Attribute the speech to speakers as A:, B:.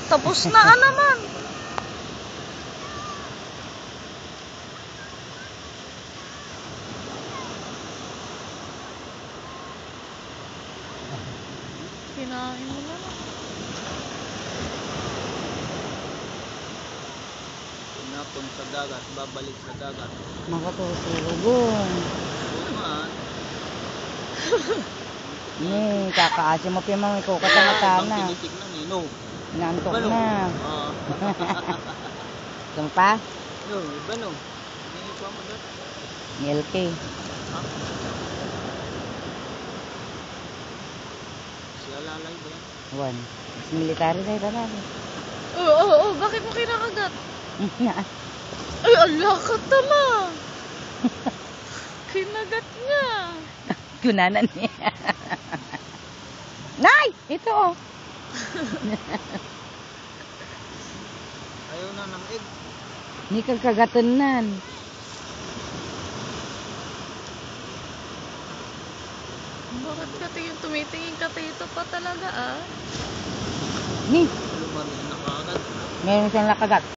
A: Tapos na naman. Kinain mo na lang.
B: Pinapon sa dagat, babalik sa dagat.
C: Makatusulubong.
B: Bungan.
C: Kakaasin mo pa mga ikaw katamata na.
B: Ibang tinitignan eh, no?
C: Inaantok
B: Iba, no?
C: na.
B: Oo.
C: Saan pa?
B: No, iba no? Hindi pa mo doon.
C: LK.
B: Ha? Si Alalay ba yan?
C: One. Mas military na iba namin.
A: Oo. Bakit mo kinakagat? Ay, ala ka tama. Kinagat niya.
C: Kunanan niya. Nay! Ito oh.
B: Ayaw na ng egg.
C: Hindi kang kagatunan.
A: Bakit ka tumitingin ka dito pa talaga ah?
C: Ni,
B: Lumarin na kaagad.
C: meron siyang nakagat.